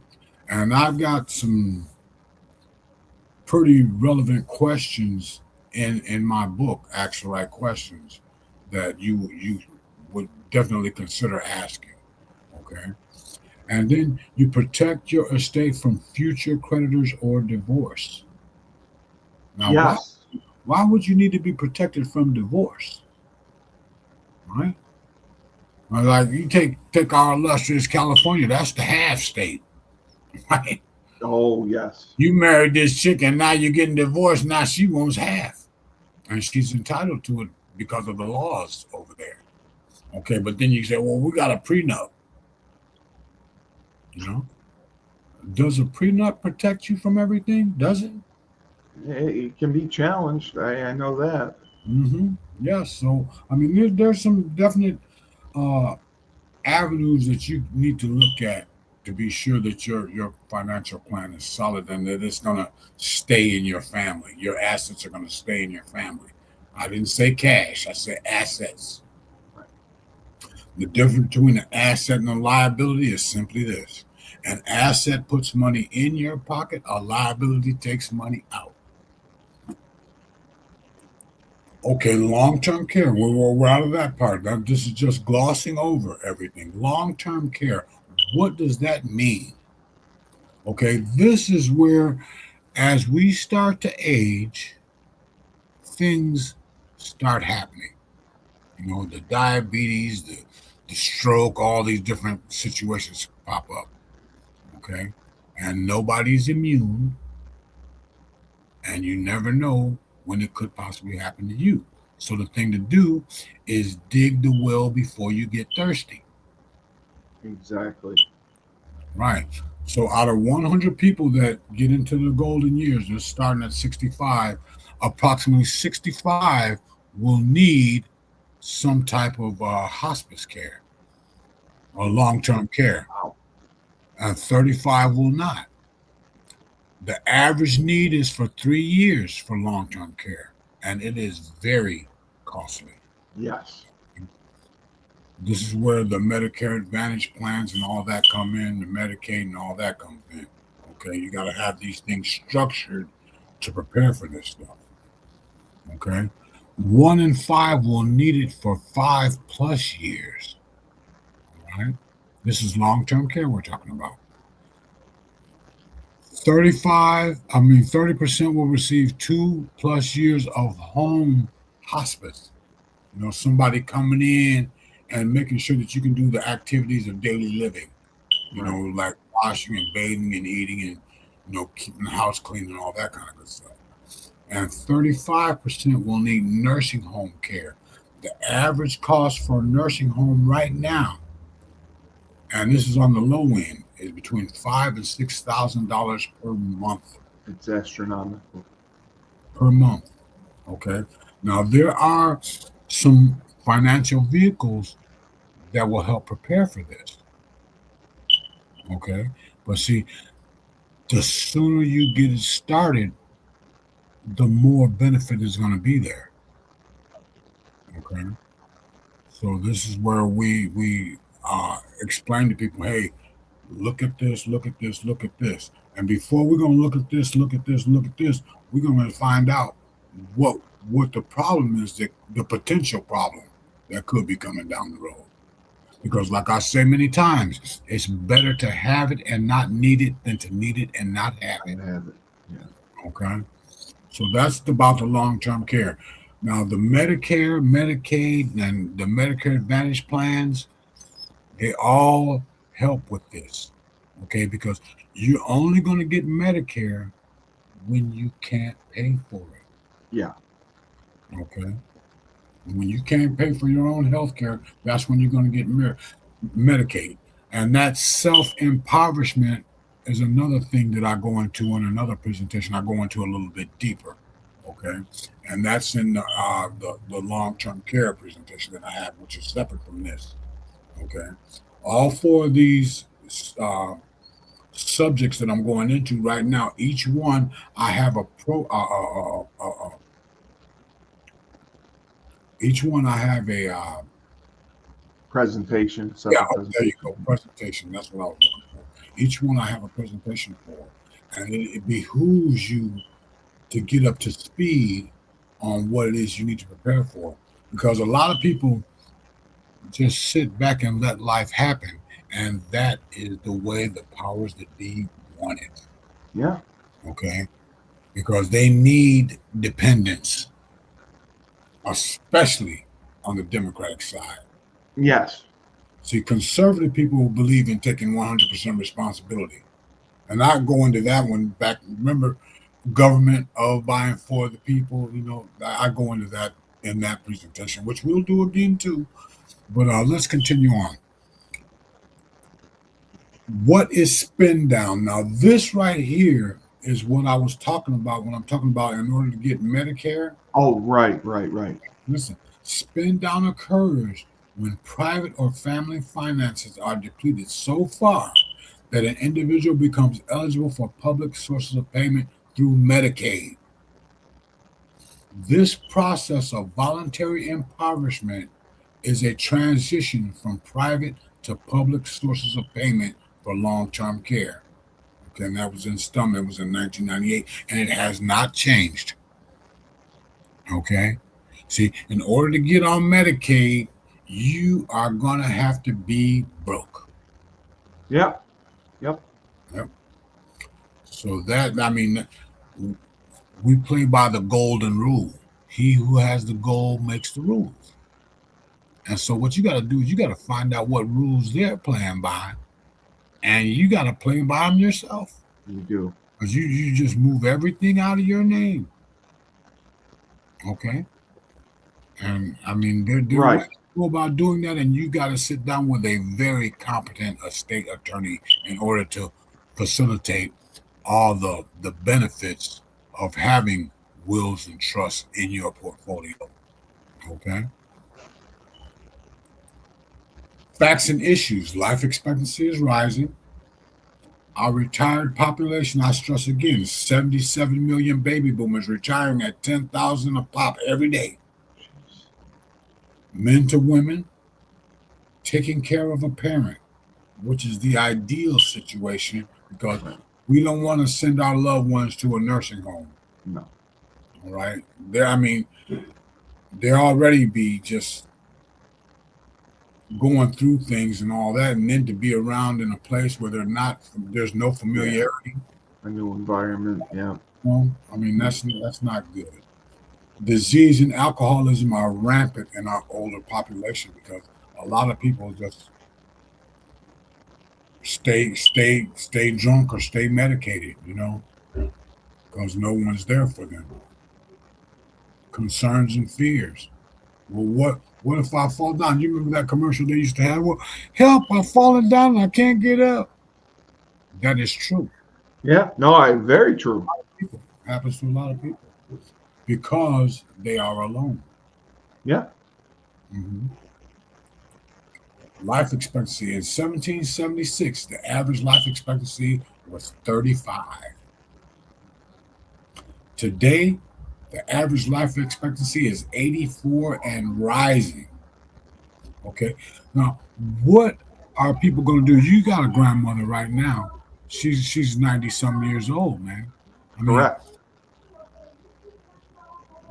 And I've got some pretty relevant questions in my book, Actual Right Questions, that you would definitely consider asking. Okay? And then you protect your estate from future creditors or divorce. Now,
Yes.
why would you need to be protected from divorce? Right? Well, like you take our illustrious California, that's the half state. Right?
Oh, yes.
You married this chick and now you're getting divorced. Now she wants half. And she's entitled to it because of the laws over there. Okay, but then you say, well, we got a prenup. You know, does a prenup protect you from everything? Does it?
It can be challenged. I know that.
Mm-hmm. Yes. So I mean, there's some definite uh, avenues that you need to look at to be sure that your financial plan is solid and that it's going to stay in your family. Your assets are going to stay in your family. I didn't say cash. I said assets.
Right.
The difference between an asset and a liability is simply this: an asset puts money in your pocket. A liability takes money out. Okay, long-term care. We're out of that part. This is just glossing over everything. Long-term care. What does that mean? Okay, this is where, as we start to age, things start happening. You know, the diabetes, the stroke, all these different situations pop up. Okay, and nobody's immune, and you never know when it could possibly happen to you. So the thing to do is dig the well before you get thirsty.
Exactly.
Right. So out of 100 people that get into the golden years, they're starting at 65, approximately 65 will need some type of hospice care or long-term care,
Wow.
and 35 will not. The average need is for 3 years for long-term care, and it is very costly.
Yes.
This is where the Medicare Advantage plans and all that come in, the Medicaid and all that comes in. Okay, you got to have these things structured to prepare for this stuff. Okay, 1 in 5 will need it for 5+ years. All right, this is long-term care we're talking about. 30% will receive 2+ years of home hospice. You know, somebody coming in and making sure that you can do the activities of daily living. You know, like washing and bathing and eating and, you know, keeping the house clean and all that kind of good stuff. And 35% will need nursing home care. The average cost for a nursing home right now, and this is on the low end, is between $5,000 and $6,000 per month.
It's astronomical.
Per month. Okay. Now there are some financial vehicles that will help prepare for this. Okay. But see, the sooner you get it started, the more benefit is going to be there. Okay. So this is where we explain to people, hey, look at this, look at this, look at this. And before we're going to look at this, look at this, look at this, we're going to find out what the problem is, the potential problem that could be coming down the road. Because like I say many times, it's better to have it and not need it than to need it and not have it.
Yeah.
Okay. So that's about the long-term care. Now the Medicare, Medicaid, and the Medicare Advantage plans, they all help with this. Okay, because you're only going to get Medicare when you can't pay for it.
Yeah.
Okay. When you can't pay for your own health care, that's when you're going to get Medicaid. And that self-impoverishment is another thing that I go into in another presentation. I go into a little bit deeper. Okay. And that's in the long-term care presentation that I have, which is separate from this. Okay. All four of these subjects that I'm going into right now, each one I have each one I have a
Presentation.
yeah, there you go. Presentation. That's what I was looking for. Each one I have a presentation for, and it behooves you to get up to speed on what it is you need to prepare for, because a lot of people just sit back and let life happen, and that is the way the powers that be want it.
Yeah.
Okay, because they need dependence, especially on the Democratic side.
Yes.
See, conservative people believe in taking 100% responsibility. And I go into that one back. Remember, government of by and for the people, you know, I go into that in that presentation, which we'll do again too. But let's continue on. What is spin down? Now, this right here is what I was talking about when I'm talking about in order to get Medicare.
Oh, right.
Listen, spin down occurs when private or family finances are depleted so far that an individual becomes eligible for public sources of payment through Medicaid. This process of voluntary impoverishment is a transition from private to public sources of payment for long-term care. Okay, and that was in Stum. It was in 1998, and it has not changed. Okay, see, in order to get on Medicaid, you are gonna have to be broke.
Yep.
So that, I mean, we play by the golden rule. He who has the gold makes the rules. And so what you got to do is you got to find out what rules they're playing by, and you got to play by them yourself.
You do.
Because you just move everything out of your name. Okay? And I mean, they're
Right.
ways to go about doing that, and you got to sit down with a very competent estate attorney in order to facilitate all the benefits of having wills and trusts in your portfolio. Okay? Facts and issues. Life expectancy is rising. Our retired population, I stress again, 77 million baby boomers retiring at 10,000 a pop every day. Men to women, taking care of a parent, which is the ideal situation because we don't want to send our loved ones to a nursing home.
No.
All right. They're already be just going through things and all that, and then to be around in a place where there's no familiarity.
A new environment. Yeah.
Well, I mean, that's not good. Disease and alcoholism are rampant in our older population because a lot of people just stay drunk or stay medicated, because no one's there for them. Concerns and fears. Well, what if I fall down? You remember that commercial they used to have? Well, help, I've fallen down and I can't get up. That is true.
Yeah. No, very true.
Happens to a lot of people because they are alone.
Yeah.
Mm-hmm. Life expectancy in 1776, the average life expectancy was 35. Today, the average life expectancy is 84 and rising. Okay. Now, what are people going to do? You got a grandmother right now. She's 90 some years old, man. I mean,
Correct.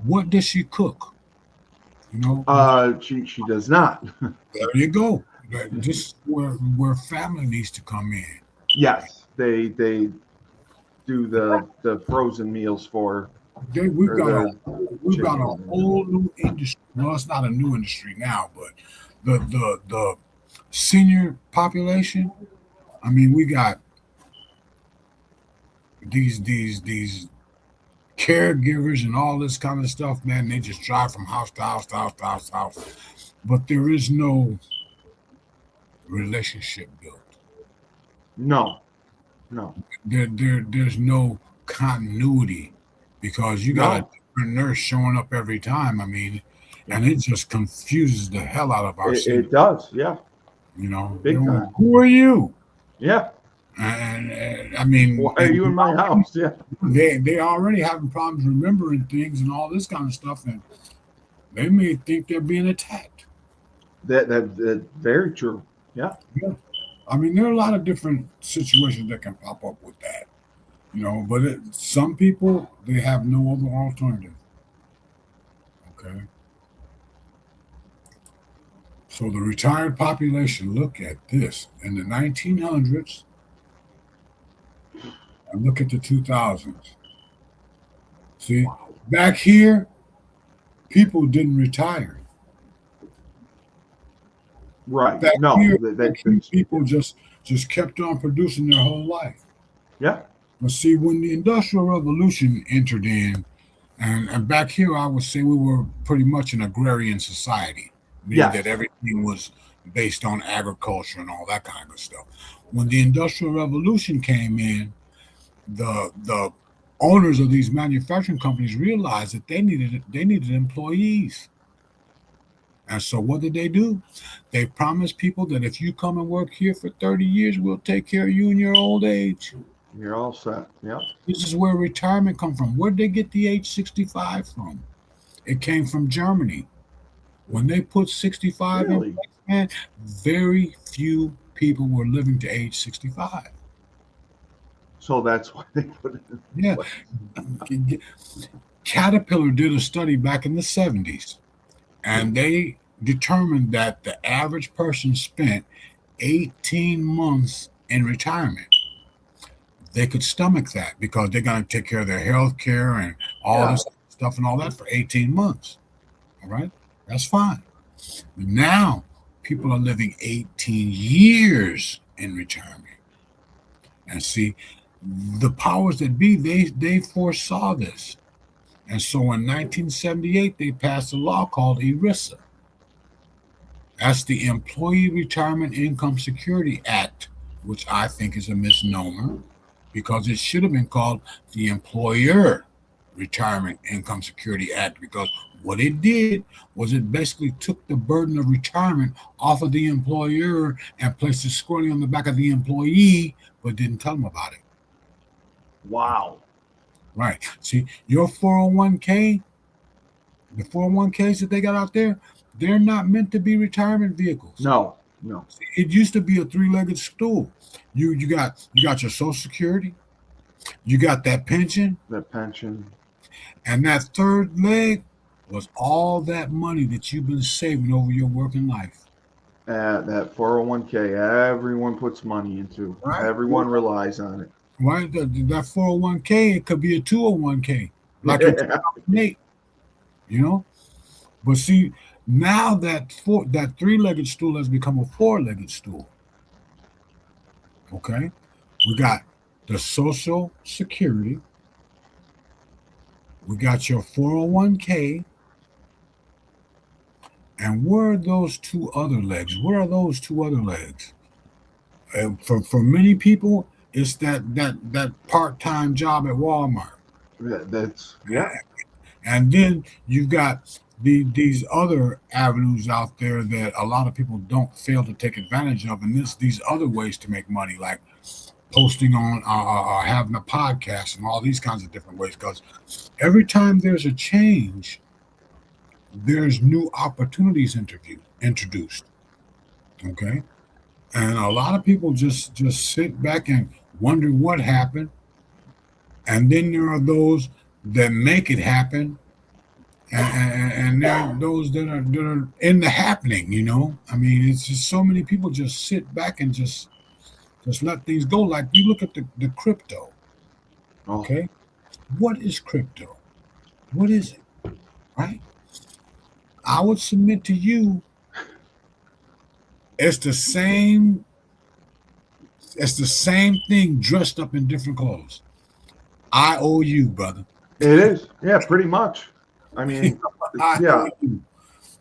what does she cook?
She does not.
There you go. This is where family needs to come in.
Yes, they do the frozen meals for.
We've got a whole new industry. Well, it's not a new industry now, but the senior population. I mean, we got these caregivers and all this kind of stuff, man. They just drive from house to house to house to house to house, but there is no relationship built.
No.
There's no continuity because you got a different nurse showing up every time. I mean, and it just confuses the hell out of our city.
It does, yeah. Big time.
Who are you?
Yeah.
And I mean,
why are you in my house? Yeah.
They already having problems remembering things and all this kind of stuff, and they may think they're being attacked.
That very true. Yeah.
I mean, there are a lot of different situations that can pop up with that, but some people, they have no other alternative. Okay. So the retired population, look at this. In the 1900s, and look at the 2000s. See, back here, people didn't retire.
Right.
Back
No,
here,
that
people just kept on producing their whole life.
Yeah.
But see, when the Industrial Revolution entered in, And back here, I would say we were pretty much an agrarian society, meaning
Yes.
that everything was based on agriculture and all that kind of stuff. When the Industrial Revolution came in, the owners of these manufacturing companies realized that they needed employees. And so what did they do? They promised people that if you come and work here for 30 years, we'll take care of you in your old age.
You're all set. Yeah.
This is where retirement come from. Where did they get the age 65 from? It came from Germany. When they put 65 in
Really?
place, man, very few people were living to age 65.
So that's why they put it in
Yeah.
place.
Caterpillar did a study back in the 70s, and they determined that the average person spent 18 months in retirement. They could stomach that because they're going to take care of their health care and all this stuff and all that for 18 months. All right? That's fine. Now, people are living 18 years in retirement. And see, the powers that be, they foresaw this. And so in 1978, they passed a law called ERISA. That's the Employee Retirement Income Security Act, which I think is a misnomer because it should have been called the Employer Retirement Income Security Act, because what it did was it basically took the burden of retirement off of the employer and placed it squarely on the back of the employee, but didn't tell them about it.
Wow.
Right. See, your 401k, the 401ks that they got out there, they're not meant to be retirement vehicles.
No.
It used to be a three-legged stool. You got your Social Security, you got that pension, and that third leg was all that money that you've been saving over your working life.
That 401k, everyone puts money into.
Right.
Everyone relies on it.
Right? That 401k, it could be a 201k, like in 2008, But see, now that three-legged stool has become a four-legged stool. Okay? We got the Social Security. We got your 401k. And where are those two other legs? For many people, it's that part-time job at Walmart.
That's.
And then you've got these other avenues out there that a lot of people don't fail to take advantage of, and these other ways to make money, like posting on having a podcast and all these kinds of different ways. Because every time there's a change, there's new opportunities introduced. Okay, and a lot of people just sit back and wonder what happened, and then there are those that make it happen. And there are those that are in the happening, I mean, it's just so many people just sit back and just let things go. Like you look at the crypto. Okay. What is crypto? What is it? Right? I would submit to you it's the same thing dressed up in different clothes. I owe you, brother.
It is. Yeah, pretty much. I mean, yeah.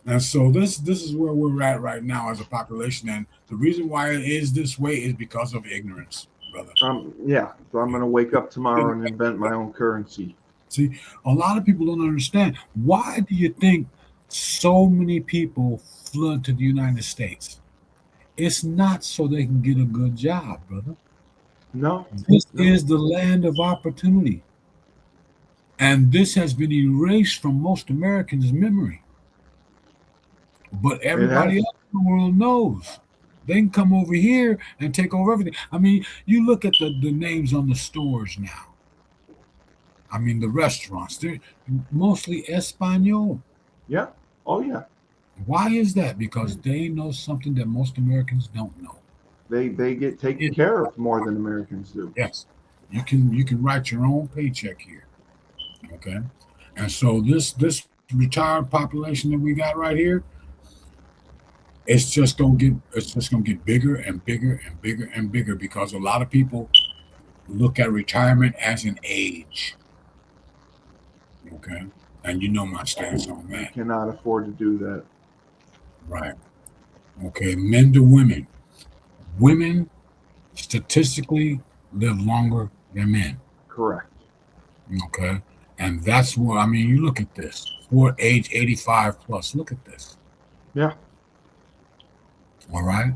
And so this is where we're at right now as a population, and the reason why it is this way is because of ignorance, brother.
Yeah. So I'm going to wake up tomorrow and invent my own currency.
See, a lot of people don't understand. Why do you think so many people flood to the United States? It's not so they can get a good job, brother.
No.
This is the land of opportunity. And this has been erased from most Americans' memory. But everybody else in the world knows. They can come over here and take over everything. I mean, you look at the names on the stores now. I mean, the restaurants, they're mostly Espanol.
Yeah. Oh, yeah.
Why is that? Because they know something that most Americans don't know.
They get taken care of more than Americans do.
Yes. You can write your own paycheck here. Okay, and so this retired population that we got right here, it's just gonna get bigger and bigger and bigger and bigger because a lot of people look at retirement as an age. Okay. And you know my stance on
You
that.
cannot afford to do that.
Right. Okay. Men to women. Women statistically live longer than men.
Correct.
Okay. And that's what, I mean, you look at this. For age 85 plus, look at this.
Yeah.
All right.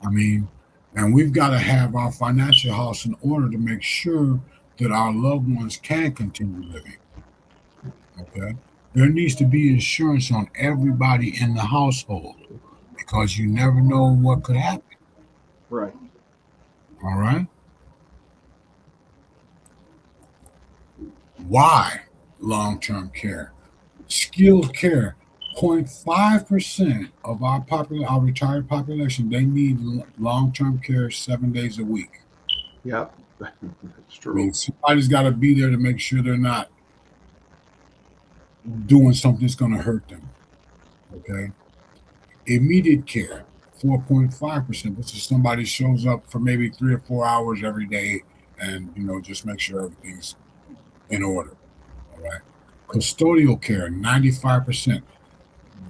I mean, and we've got to have our financial house in order to make sure that our loved ones can continue living. Okay. There needs to be insurance on everybody in the household because you never know what could happen.
Right.
All right. Why long-term care? Skilled care. 0.5% of our retired population, they need long-term care 7 days a week.
Yeah. That's
I
true.
mean, somebody's got to be there to make sure they're not doing something that's going to hurt them. Okay. Immediate care, 4.5%. This is somebody shows up for maybe 3 or 4 hours every day and, just make sure everything's in order. All right. Custodial care, 95%.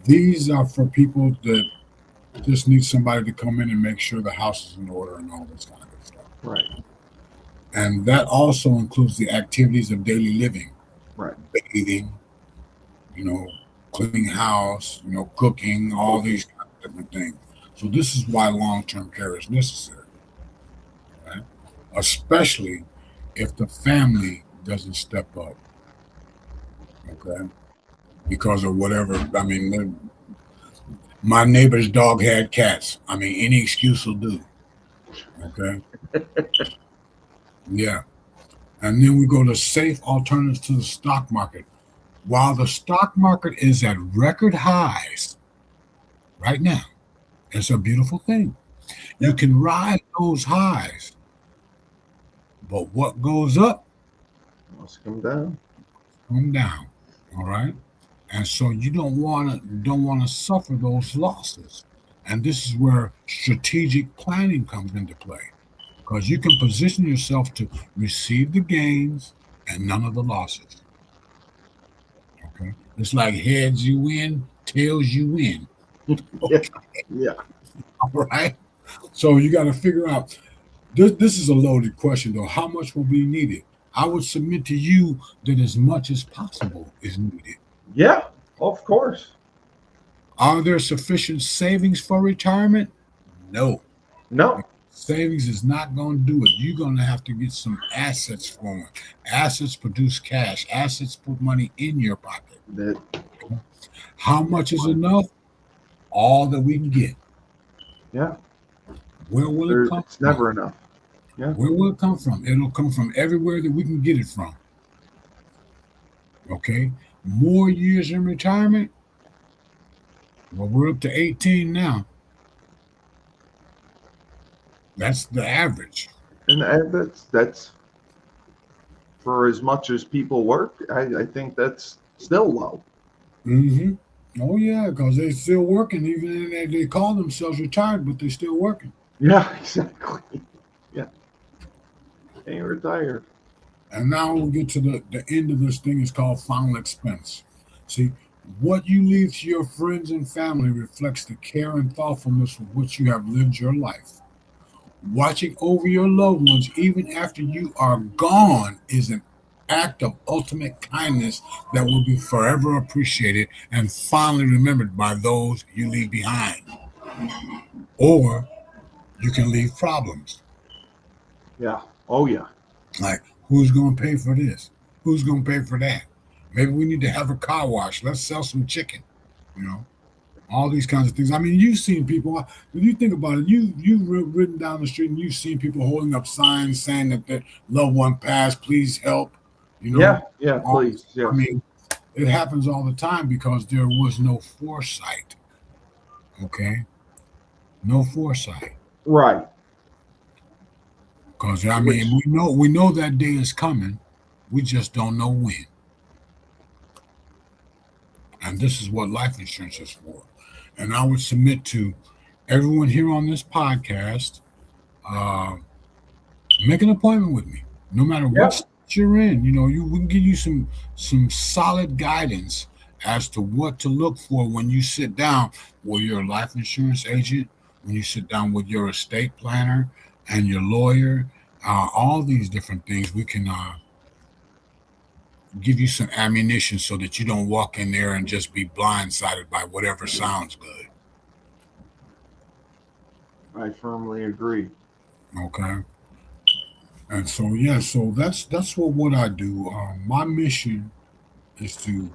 These are for people that just need somebody to come in and make sure the house is in order and all this kind of good stuff.
Right.
And that also includes the activities of daily living.
Right.
Bathing, cleaning house, cooking, all these kind of different things. So this is why long-term care is necessary, right? Especially if the family doesn't step up, okay? Because of whatever. I mean, my neighbor's dog had cats. I mean, any excuse will do, okay? Yeah. And then we go to safe alternatives to the stock market. While the stock market is at record highs right now, it's a beautiful thing. You can ride those highs, but what goes up
Must come down.
come down. All right, and so you don't want to suffer those losses. And this is where strategic planning comes into play, because you can position yourself to receive the gains and none of the losses. Okay, it's like heads you win, tails you win. Okay.
Yeah.
All right. So you got to figure out. This is a loaded question, though. How much will be needed? I would submit to you that as much as possible is needed.
Yeah. Of course.
Are there sufficient savings for retirement? No.
No.
Savings is not going to do it. You're going to have to get some assets for it. Assets produce cash. Assets put money in your pocket.
That.
How much is enough? All that we can get.
Yeah.
Where will it come
It's
from?
never enough. Yeah.
Where will it come from? It'll come from everywhere that we can get it from. Okay? More years in retirement? Well, we're up to 18 now. That's the average.
And that's for as much as people work. I think that's still low.
Mm-hmm. Oh, yeah, because they're still working. Even they call themselves retired, but they're still working.
Yeah, exactly. Yeah. Ain't retired.
And now we'll get to the end of this thing. Is called final expense. See, what you leave to your friends and family reflects the care and thoughtfulness with which you have lived your life. Watching over your loved ones even after you are gone is an act of ultimate kindness that will be forever appreciated and fondly remembered by those you leave behind. Or you can leave problems.
Yeah. Oh, yeah.
Like, who's going to pay for this? Who's going to pay for that? Maybe we need to have a car wash. Let's sell some chicken. All these kinds of things. I mean, you've seen people. If you think about it, you've ridden down the street and you've seen people holding up signs saying that their loved one passed. Please help.
Yeah. Yeah. Please. Yeah.
I mean, it happens all the time because there was no foresight. Okay, no foresight.
Right.
Because I mean, we know that day is coming. We just don't know when. And this is what life insurance is for. And I would submit to everyone here on this podcast, make an appointment with me. No matter what state you're in. We can give you some solid guidance as to what to look for when you sit down with your life insurance agent, when you sit down with your estate planner and your lawyer. All these different things, we can give you some ammunition so that you don't walk in there and just be blindsided by whatever sounds good.
I firmly agree.
Okay. And so so that's what I do. My mission is to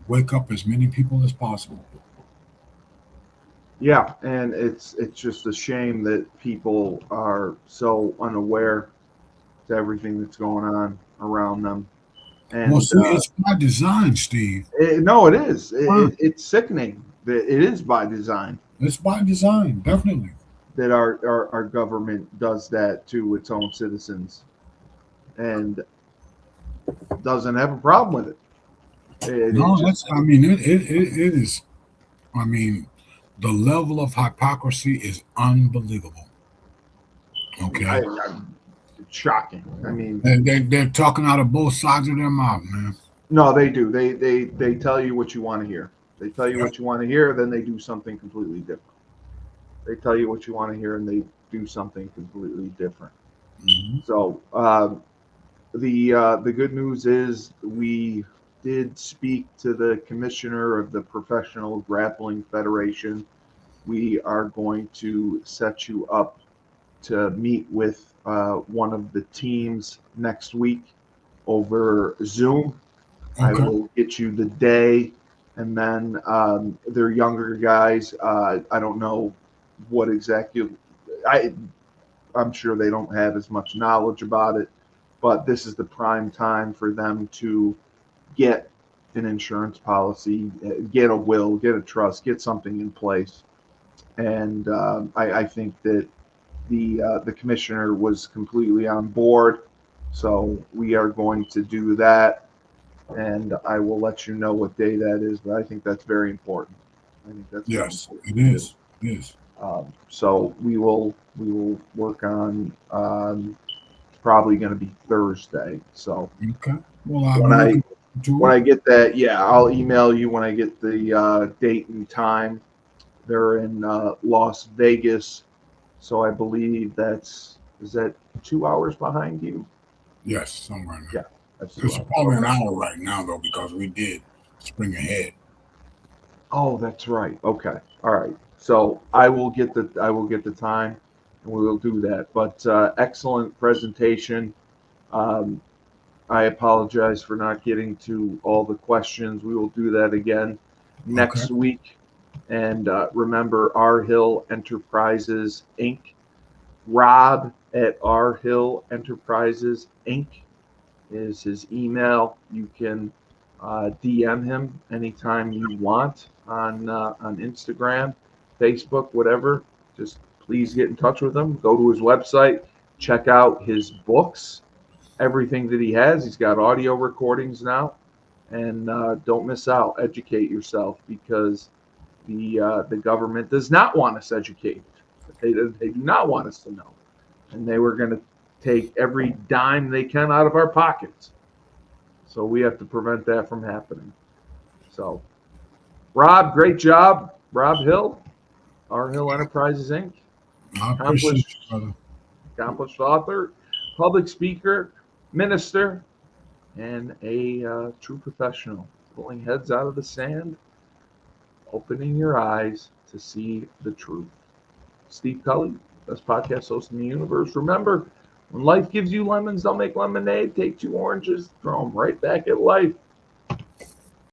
wake up as many people as possible.
Yeah, and it's just a shame that people are so unaware to everything that's going on around them. And
Well, see, it's by design, Steve.
no, it is. It's sickening that it is by design
It's by design, definitely.
that our government does that to its own citizens and doesn't have a problem with it.
No, it is. I mean, the level of hypocrisy is unbelievable. Okay.
It's shocking. I mean,
They're talking out of both sides of their mouth, man.
no, they do. They tell you what you want to hear. They tell you
Yep.
what you want to hear, then they do something completely different. They tell you what you want to hear, and they do something completely different.
Mm-hmm.
So the good news is we did speak to the commissioner of the Professional Grappling Federation. We are going to set you up to meet with one of the teams next week over Zoom.
Okay.
I will get you the day, and then they're younger guys. I don't know what exactly. I'm sure they don't have as much knowledge about it, but this is the prime time for them to get an insurance policy, get a will, get a trust, get something in place. And I think that the commissioner was completely on board. So we are going to do that, and I will let you know what day that is. But I think that's very important. I think that's
Yes,
very
it
important.
is. It is.
So we will work on probably going to be Thursday. So
Okay. Well,
when I get that, yeah, I'll email you when I get the date and time. They're in Las Vegas, so I believe is that 2 hours behind you?
Yes, somewhere in there.
Yeah, that's 2
It's
hours.
probably an hour right now though, because we did spring ahead.
Oh, that's right. Okay, all right. So I will get the time, and we will do that. But excellent presentation. I apologize for not getting to all the questions. We will do that again next week. And remember, R Hill Enterprises Inc. Rob at R Hill Enterprises Inc. is his email. You can DM him anytime you want on Instagram, Facebook, whatever. Just please get in touch with him. Go to his website, check out his books, everything that he has. He's got audio recordings now, and don't miss out. Educate yourself, because the government does not want us educated. They do not want us to know, and they were going to take every dime they can out of our pockets. So we have to prevent that from happening. So, Rob, great job. Robb Hill, R Hill Enterprises Inc.
I appreciate you, brother.
Accomplished author, public speaker, minister, and a true professional, pulling heads out of the sand, opening your eyes to see the truth. Steve Cully, best podcast host in the universe. Remember, when life gives you lemons, don't make lemonade. Take 2 oranges, throw them right back at life.